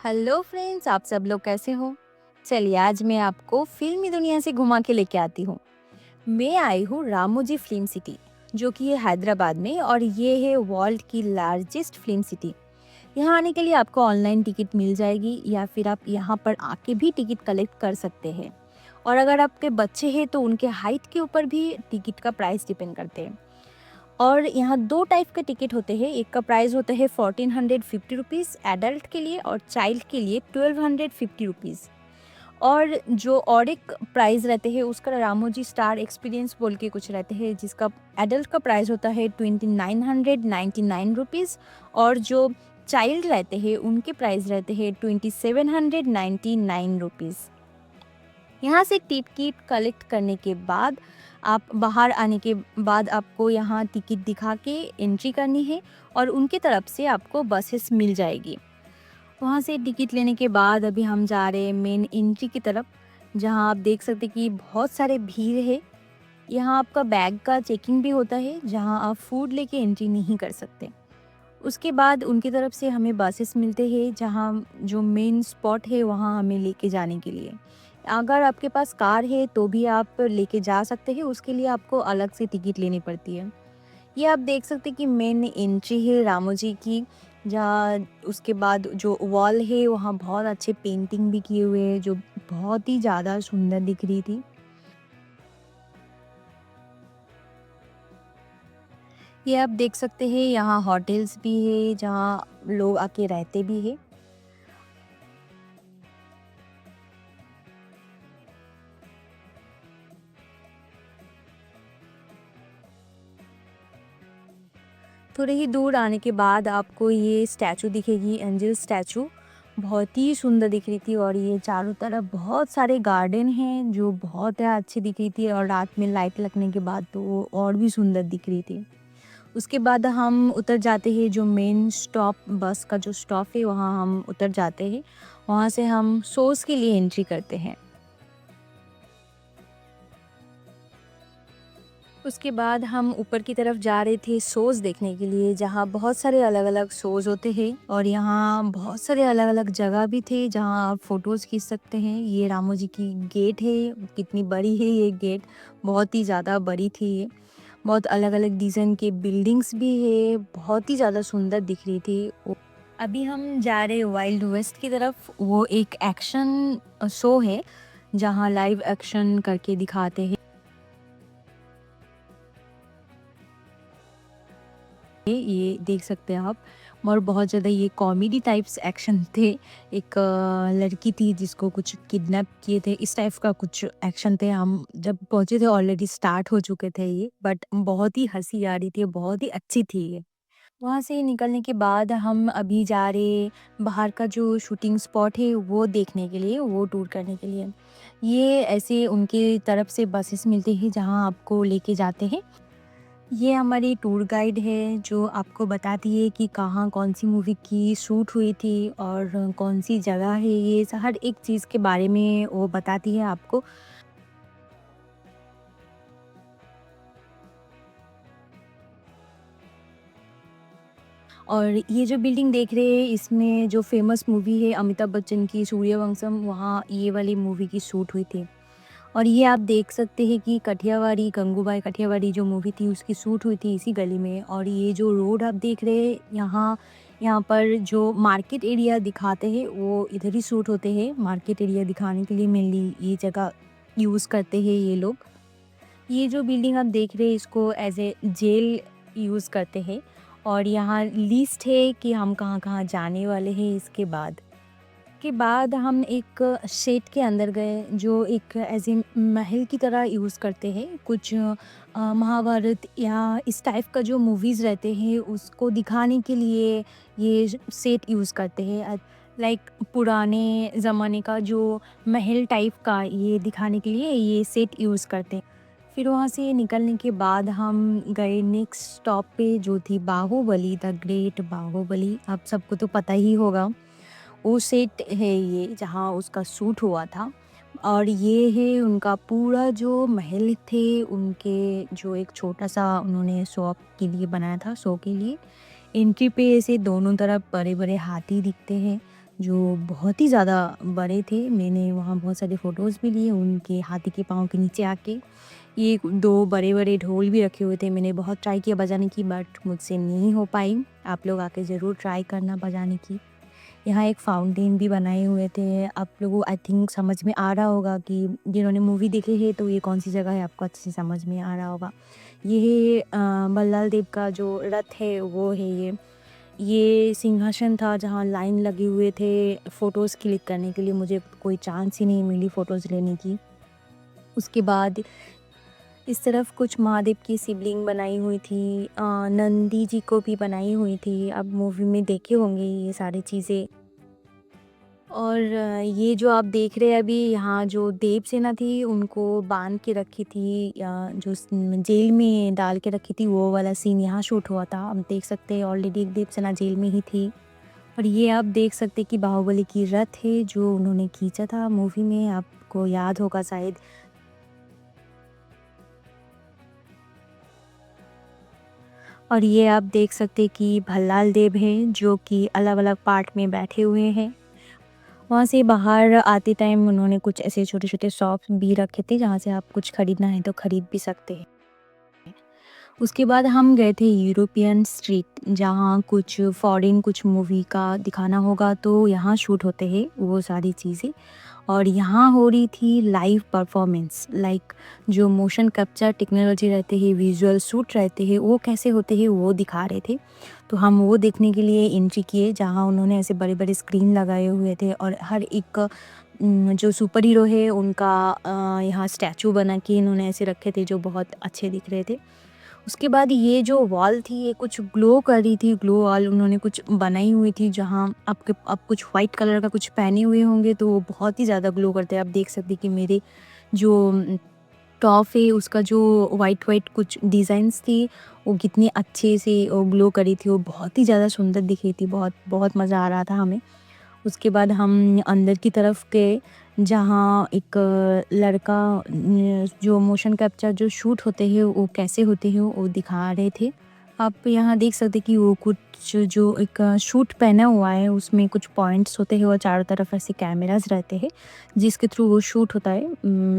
Hello friends, आप सब लोग कैसे हो? चलिए आज मैं आपको फिल्मी दुनिया से घुमा के लेके आती हूँ। मैं आई हूँ रामोजी फिल्म सिटी, जो कि है हैदराबाद में, और ये है वर्ल्ड की लार्जेस्ट फिल्म सिटी। यहाँ आने के लिए आपको ऑनलाइन टिकट मिल जाएगी या फिर आप यहाँ पर आके भी टिकट कलेक्ट कर सकते हैं। और अगर आपके बच्चे हैं तो उनके हाइट के ऊपर भी टिकट का प्राइस डिपेंड करते हैं। और यहाँ 2 टाइप के टिकट होते हैं। एक का प्राइस होता है 1450 रुपीज़ एडल्ट के लिए, और चाइल्ड के लिए 1250 रुपीज़। और जो और एक प्राइस रहते हैं उसका रामोजी स्टार एक्सपीरियंस बोल के कुछ रहते हैं, जिसका एडल्ट का प्राइस होता है 2999 रुपीज़, और जो चाइल्ड रहते हैं उनके प्राइस रहते हैं 2799 रुपीज़। यहाँ से टिकट कलेक्ट करने के बाद आप बाहर आने के बाद आपको यहाँ टिकट दिखा के एंट्री करनी है, और उनकी तरफ से आपको बसेस मिल जाएगी। वहाँ से टिकट लेने के बाद अभी हम जा रहे हैं मेन एंट्री की तरफ, जहाँ आप देख सकते कि बहुत सारे भीड़ है। यहाँ आपका बैग का चेकिंग भी होता है, जहाँ आप फूड लेके एंट्री नहीं कर सकते। उसके बाद उनकी तरफ से हमें बसेस मिलते हैं, जहाँ जो मेन स्पॉट है वहाँ हमें लेके जाने के लिए। अगर आपके पास कार है तो भी आप लेके जा सकते हैं, उसके लिए आपको अलग से टिकट लेनी पड़ती है। ये आप देख सकते हैं कि मेन एंट्री है रामोजी की, जहाँ उसके बाद जो वॉल है वहाँ बहुत अच्छे पेंटिंग भी किए हुए हैं, जो बहुत ही ज़्यादा सुंदर दिख रही थी। ये आप देख सकते हैं यहाँ होटल्स भी है, जहाँ लोग आके रहते भी है। थोड़े ही दूर आने के बाद आपको ये स्टैचू दिखेगी, एंजल स्टैचू। बहुत ही सुंदर दिख रही थी, और ये चारों तरफ बहुत सारे गार्डन हैं जो बहुत है अच्छी दिख रही थी, और रात में लाइट लगने के बाद तो वो और भी सुंदर दिख रही थी। उसके बाद हम उतर जाते हैं, जो मेन स्टॉप बस का जो स्टॉप है वहाँ हम उतर जाते हैं। वहाँ से हम शोज़ के लिए एंट्री करते हैं। उसके बाद हम ऊपर की तरफ जा रहे थे शोज़ देखने के लिए, जहाँ बहुत सारे अलग-अलग शोज़ होते हैं, और यहाँ बहुत सारे अलग-अलग जगह भी थे जहाँ आप फ़ोटोज़ खींच सकते हैं। ये रामोजी की गेट है, कितनी बड़ी है ये गेट, बहुत ही ज़्यादा बड़ी थी ये। बहुत अलग-अलग डिज़ाइन के बिल्डिंग्स भी है, बहुत ही ज़्यादा सुंदर दिख रही थी। अभी हम जा रहे हैं वाइल्ड वेस्ट की तरफ। वो एक एक्शन शो है, जहाँ लाइव एक्शन करके दिखाते हैं। ये देख सकते हैं आप। और बहुत ज़्यादा ये कॉमेडी टाइप्स एक्शन थे। एक लड़की थी जिसको कुछ किडनैप किए थे, इस टाइप का कुछ एक्शन थे। हम जब पहुँचे थे ऑलरेडी स्टार्ट हो चुके थे ये, बट बहुत ही हँसी आ रही थी, बहुत ही अच्छी थी ये। वहाँ से निकलने के बाद हम अभी जा रहे बाहर का जो शूटिंग स्पॉट है वो देखने के लिए, वो टूर करने के लिए। ये ऐसे उनकी तरफ से बसेस मिलती हैं जहाँ आपको लेके जाते हैं। ये हमारी टूर गाइड है जो आपको बताती है कि कहाँ कौन-सी मूवी की शूट हुई थी, और कौन-सी जगह है, ये हर एक चीज़ के बारे में वो बताती है आपको। और ये जो बिल्डिंग देख रहे हैं इसमें जो फ़ेमस मूवी है अमिताभ बच्चन की सूर्यवंशम, वहाँ ये वाली मूवी की शूट हुई थी। और ये आप देख सकते हैं कि काठियावाड़ी, गंगूबाई काठियावाड़ी जो मूवी थी उसकी शूट हुई थी इसी गली में। और ये जो रोड आप देख रहे हैं यहाँ, यहाँ पर जो मार्केट एरिया दिखाते हैं वो इधर ही शूट होते हैं। मार्केट एरिया दिखाने के लिए मेनली ये जगह यूज़ करते हैं ये लोग। ये जो बिल्डिंग आप देख रहे हैं इसको एज ए जेल यूज़ करते हैं, और यहाँ लिस्ट है कि हम कहाँ-कहाँ जाने वाले हैं इसके बाद। के बाद हम एक शेड के अंदर गए, जो एक एज इन महल की तरह यूज़ करते हैं। कुछ महाभारत या इस टाइप का जो मूवीज़ रहते हैं उसको दिखाने के लिए ये सेट यूज़ करते हैं। लाइक पुराने ज़माने का जो महल टाइप का ये दिखाने के लिए ये सेट यूज़ करते हैं। फिर वहाँ से निकलने के बाद हम गए नेक्स्ट स्टॉप पे, जो थी बाहुबली, द ग्रेट बाहुबली। आप सबको तो पता ही होगा। वो सेट है ये जहाँ उसका शूट हुआ था, और ये है उनका पूरा जो महल थे उनके, जो एक छोटा-सा उन्होंने शो ऑफ के लिए बनाया था, शो के लिए। एंट्री पे ऐसे दोनों तरफ बड़े-बड़े हाथी दिखते हैं, जो बहुत ही ज़्यादा बड़े थे। मैंने वहाँ बहुत सारे फ़ोटोज़ भी लिए उनके हाथी के पाँव के नीचे आके। ये 2 बड़े-बड़े ढोल भी रखे हुए थे। मैंने बहुत ट्राई किया बजाने की बट मुझसे नहीं हो पाई। आप लोग आके ज़रूर ट्राई करना बजाने की। यहाँ एक फाउंटेन भी बनाए हुए थे। आप लोगों को आई थिंक समझ में आ रहा होगा कि जिन्होंने मूवी देखी है तो ये कौन-सी जगह है आपको अच्छे से समझ में आ रहा होगा। ये है बल्लाल देव का जो रथ है वो है ये। ये सिंहासन था जहाँ लाइन लगे हुए थे फ़ोटोज़ क्लिक करने के लिए। मुझे कोई चांस ही नहीं मिली फ़ोटोज़ लेने की। उसके बाद इस तरफ कुछ महादेव की शिवलिंग बनाई हुई थी। नंदी जी को भी बनाई हुई थी। आप मूवी में देखे होंगे ये सारी चीज़ें। और ये जो आप देख रहे हैं अभी यहाँ जो देवसेना थी उनको बांध के रखी थी या जो जेल में डाल के रखी थी वो वाला सीन यहाँ शूट हुआ था। आप देख सकते हैं ऑलरेडी एक देवसेना जेल में ही थी। और ये आप देख सकते हैं कि बाहुबली की रथ है जो उन्होंने खींचा था मूवी में, आपको याद होगा शायद। और ये आप देख सकते हैं कि भल्लाल देव हैं जो कि अलग-अलग पार्ट में बैठे हुए हैं। वहाँ से बाहर आते टाइम उन्होंने कुछ ऐसे छोटे-छोटे शॉप्स भी रखे थे जहाँ से आप कुछ खरीदना है तो खरीद भी सकते हैं। उसके बाद हम गए थे यूरोपियन स्ट्रीट जहाँ कुछ फॉरेन कुछ मूवी का दिखाना होगा तो यहाँ शूट होते हैं वो सारी चीज़ें। और यहाँ हो रही थी लाइव परफॉर्मेंस लाइक जो मोशन कैप्चर टेक्नोलॉजी रहते हैं, विजुअल शूट रहते हैं वो कैसे होते हैं वो दिखा रहे थे। तो हम वो देखने के लिए एंट्री किए जहाँ उन्होंने ऐसे बड़े-बड़े स्क्रीन लगाए हुए थे और हर एक जो सुपर हीरो है उनका यहाँ स्टैचू बना के इन्होंने ऐसे रखे थे जो बहुत अच्छे दिख रहे थे। उसके बाद ये जो वॉल थी ये कुछ ग्लो कर रही थी, ग्लो वॉल उन्होंने कुछ बनाई हुई थी जहाँ आपके आप कुछ वाइट कलर का कुछ पहने हुए होंगे तो वो बहुत ही ज़्यादा ग्लो करते हैं। आप देख सकते हैं कि मेरे जो टॉप है उसका जो वाइट कुछ डिज़ाइंस थी वो कितनी अच्छे से वो ग्लो करी थी, वो बहुत ही ज़्यादा सुंदर दिख रही थी, बहुत बहुत मज़ा आ रहा था हमें। उसके बाद हम अंदर की तरफ गए जहाँ एक लड़का जो मोशन कैप्चर जो शूट होते हैं वो कैसे होते हैं वो दिखा रहे थे। आप यहाँ देख सकते हैं कि वो कुछ जो एक शूट पहना हुआ है उसमें कुछ पॉइंट्स होते हैं और चारों तरफ ऐसे कैमरास रहते हैं जिसके थ्रू वो शूट होता है,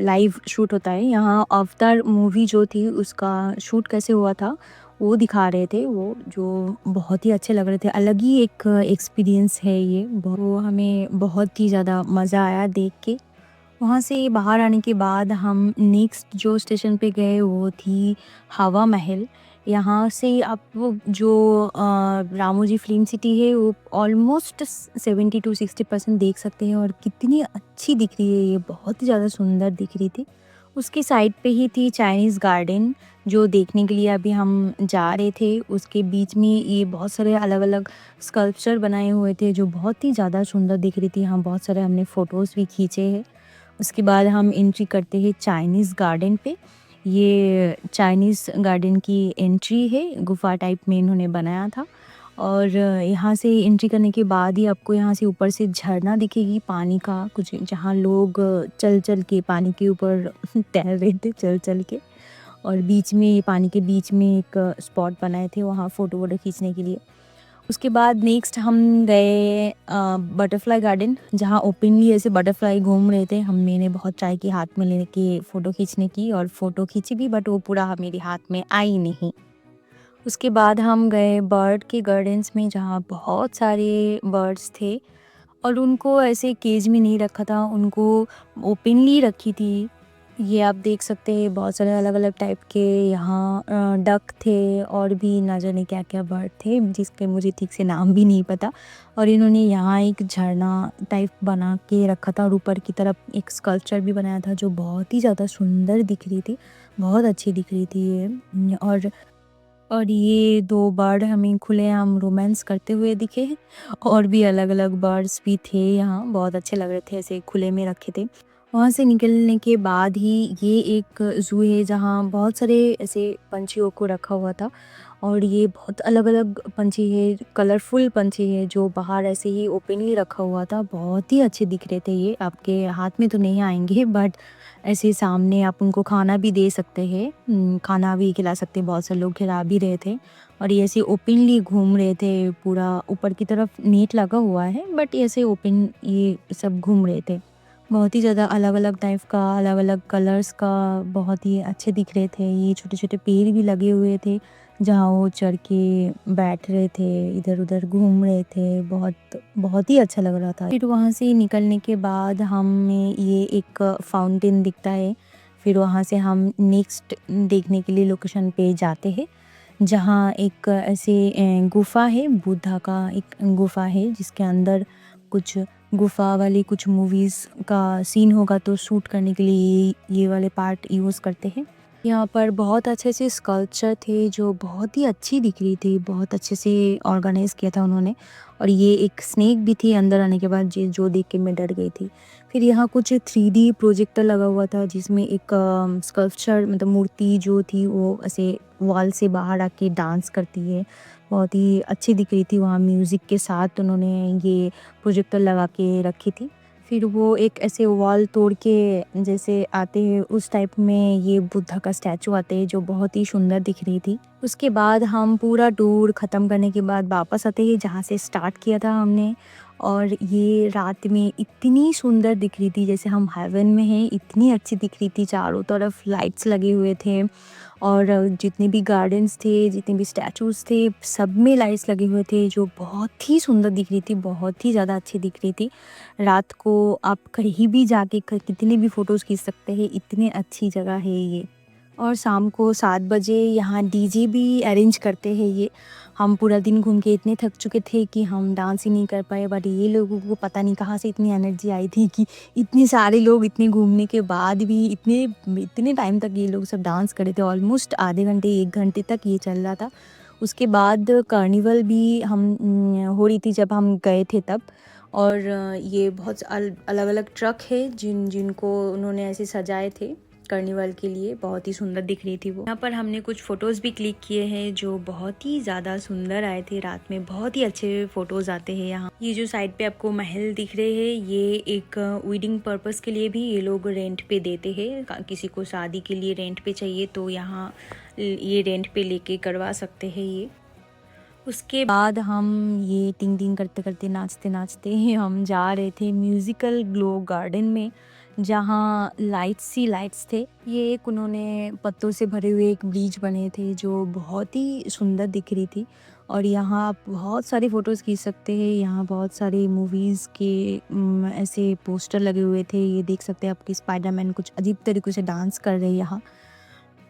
लाइव शूट होता है। यहाँ अवतार मूवी जो थी उसका शूट कैसे हुआ था वो दिखा रहे थे, वो जो बहुत ही अच्छे लग रहे थे। अलग ही एक एक्सपीरियंस है ये, वो हमें बहुत ही ज़्यादा मज़ा आया देख के। वहाँ से बाहर आने के बाद हम नेक्स्ट जो स्टेशन पे गए वो थी हवा महल। यहाँ से आप वो जो रामोजी फ़िल्म सिटी है वो ऑलमोस्ट 70 टू 60% देख सकते हैं और कितनी अच्छी दिख रही है ये, बहुत ही ज़्यादा सुंदर दिख रही थी। उसकी साइड पे ही थी चाइनीज़ गार्डन जो देखने के लिए अभी हम जा रहे थे। उसके बीच में ये बहुत सारे अलग-अलग स्कल्पचर बनाए हुए थे जो बहुत ही ज़्यादा सुंदर दिख रही थी। हम बहुत सारे हमने फ़ोटोज़ भी खींचे हैं। उसके बाद हम एंट्री करते हैं चाइनीज़ गार्डन पे। ये चाइनीज़ गार्डन की एंट्री है, गुफ़ा टाइप में इन्होंने बनाया था। और यहाँ से एंट्री करने के बाद ही आपको यहाँ से ऊपर से झरना दिखेगी पानी का, कुछ जहाँ लोग चल-चल के पानी के ऊपर तैर रहे थे चल-चल के। और बीच में पानी के बीच में एक स्पॉट बनाए थे वहाँ फ़ोटो-वोटो खींचने के लिए। उसके बाद नेक्स्ट हम गए बटरफ्लाई गार्डन जहाँ ओपनली ऐसे बटरफ्लाई घूम रहे थे। हम मैंने बहुत ट्राई की हाथ में लेके फ़ोटो खींचने की और फ़ोटो खींची भी बट वो पूरा मेरे हाथ में आई नहीं। उसके बाद हम गए बर्ड के गार्डन्स में जहाँ बहुत सारे बर्ड्स थे और उनको ऐसे केज में नहीं रखा था, उनको ओपनली रखी थी। ये आप देख सकते हैं बहुत सारे अलग-अलग टाइप के यहाँ डक थे और भी ना जाने क्या-क्या बर्ड थे जिसके मुझे ठीक से नाम भी नहीं पता। और इन्होंने यहाँ एक झरना टाइप बना के रखा था और ऊपर की तरफ एक स्कल्पचर भी बनाया था जो बहुत ही ज़्यादा सुंदर दिख रही थी, बहुत अच्छी दिख रही थी ये। और ये 2 बर्ड हमें खुलेआम रोमांस करते हुए दिखे और भी अलग-अलग बर्ड्स भी थे यहाँ, बहुत अच्छे लग रहे थे ऐसे खुले में रखे थे। वहाँ से निकलने के बाद ही ये एक ज़ू है जहाँ बहुत सारे ऐसे पंछियों को रखा हुआ था और ये बहुत अलग-अलग पंछी है, कलरफुल पंछी है जो बाहर ऐसे ही ओपनली रखा हुआ था। बहुत ही अच्छे दिख रहे थे ये, आपके हाथ में तो नहीं आएँगे बट ऐसे सामने आप उनको खाना भी दे सकते हैं, खाना भी खिला सकते हैं, बहुत सारे लोग खिला भी रहे थे। और ये ऐसे ओपनली घूम रहे थे, पूरा ऊपर की तरफ नेट लगा हुआ है बट ऐसे ओपन ये सब घूम रहे थे। बहुत ही ज़्यादा अलग-अलग टाइप का, अलग-अलग कलर्स का बहुत ही अच्छे दिख रहे थे। ये छोटे-छोटे पेड़ भी लगे हुए थे, जहाँ वो चढ़ के बैठ रहे थे, इधर-उधर घूम रहे थे। बहुत बहुत ही अच्छा लग रहा था। फिर वहाँ से निकलने के बाद हमें ये एक फाउंटेन दिखता है। फिर वहाँ से हम नेक्स्ट देखने के लिए लोकेशन पे जाते हैं, जहाँ एक ऐसे गुफ़ा है, बुद्धा का एक गुफ़ा है जिसके अंदर कुछ गुफ़ा वाली कुछ मूवीज़ का सीन होगा तो शूट करने के लिए ये वाले पार्ट यूज़ करते हैं। यहाँ पर बहुत अच्छे से स्कल्पचर थे जो बहुत ही अच्छी दिख रही थी, बहुत अच्छे से ऑर्गेनाइज़ किया था उन्होंने। और ये एक स्नेक भी थी अंदर आने के बाद जो देख के मैं डर गई थी। फिर यहाँ कुछ 3D प्रोजेक्टर लगा हुआ था जिसमें एक स्कल्पचर मतलब मूर्ति जो थी वो ऐसे वॉल से बाहर आके डांस करती है। बहुत ही अच्छी दिख रही थी, वहाँ म्यूज़िक के साथ उन्होंने ये प्रोजेक्टर लगा के रखी थी। फिर वो एक ऐसे वॉल तोड़ के जैसे आते हैं उस टाइप में ये बुद्धा का स्टैचू आते हैं जो बहुत ही सुंदर दिख रही थी। उसके बाद हम पूरा टूर ख़त्म करने के बाद वापस आते हैं जहाँ से स्टार्ट किया था हमने। और ये रात में इतनी सुंदर दिख रही थी जैसे हम हेवन में हैं, इतनी अच्छी दिख रही थी। चारों तरफ लाइट्स लगे हुए थे और जितने भी गार्डन्स थे, जितने भी स्टैचूज़ थे, सब में लाइट्स लगे हुए थे जो बहुत ही सुंदर दिख रही थी, बहुत ही ज़्यादा अच्छी दिख रही थी। रात को आप कहीं भी जाके कितने भी फ़ोटोज़ खींच सकते हैं, इतनी अच्छी जगह है ये। और शाम को 7 बजे यहाँ डीजे भी अरेंज करते हैं ये। हम पूरा दिन घूम के इतने थक चुके थे कि हम डांस ही नहीं कर पाए, बट ये लोगों को पता नहीं कहाँ से इतनी एनर्जी आई थी कि इतने सारे लोग इतने घूमने के बाद भी इतने इतने टाइम तक ये लोग सब डांस कर रहे थे। ऑलमोस्ट आधे घंटे 1 घंटे तक ये चल रहा था। उसके बाद कार्निवल भी हो रही थी जब हम गए थे तब। और ये बहुत अलग-अलग ट्रक है जिनको उन्होंने ऐसे सजाए थे कार्निवल के लिए, बहुत ही सुंदर दिख रही थी वो। यहाँ पर हमने कुछ फ़ोटोज़ भी क्लिक किए हैं जो बहुत ही ज़्यादा सुंदर आए थे। रात में बहुत ही अच्छे फ़ोटोज़ आते हैं यहाँ। ये जो साइड पे आपको महल दिख रहे हैं ये एक वेडिंग पर्पस के लिए भी ये लोग रेंट पे देते हैं। किसी को शादी के लिए रेंट पे चाहिए तो यहाँ ये रेंट पे लेके करवा सकते हैं ये। उसके बाद हम ये टिंग टिंग करते करते नाचते नाचते हम जा रहे थे म्यूज़िकल ग्लो गार्डन में, जहाँ लाइट्स ही लाइट्स थे। ये एक उन्होंने पत्तों से भरे हुए एक ब्रिज बने थे जो बहुत ही सुंदर दिख रही थी। और यहाँ आप बहुत सारे फ़ोटोज़ खींच सकते हैं। यहाँ बहुत सारे मूवीज़ के ऐसे पोस्टर लगे हुए थे। ये देख सकते हैं आपकी स्पाइडरमैन कुछ अजीब तरीके से डांस कर रहे हैं यहाँ।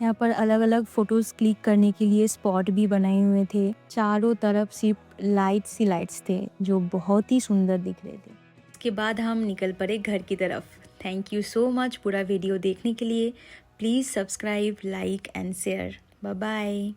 यहाँ पर अलग-अलग फ़ोटोज़ क्लिक करने के लिए स्पॉट भी बनाए हुए थे। चारों तरफ सिर्फ लाइट्स ही लाइट्स थे जो बहुत ही सुंदर दिख रहे थे। इसके बाद हम निकल पड़े घर की तरफ। थैंक यू सो मच पूरा वीडियो देखने के लिए। Please subscribe, like and share. Bye bye.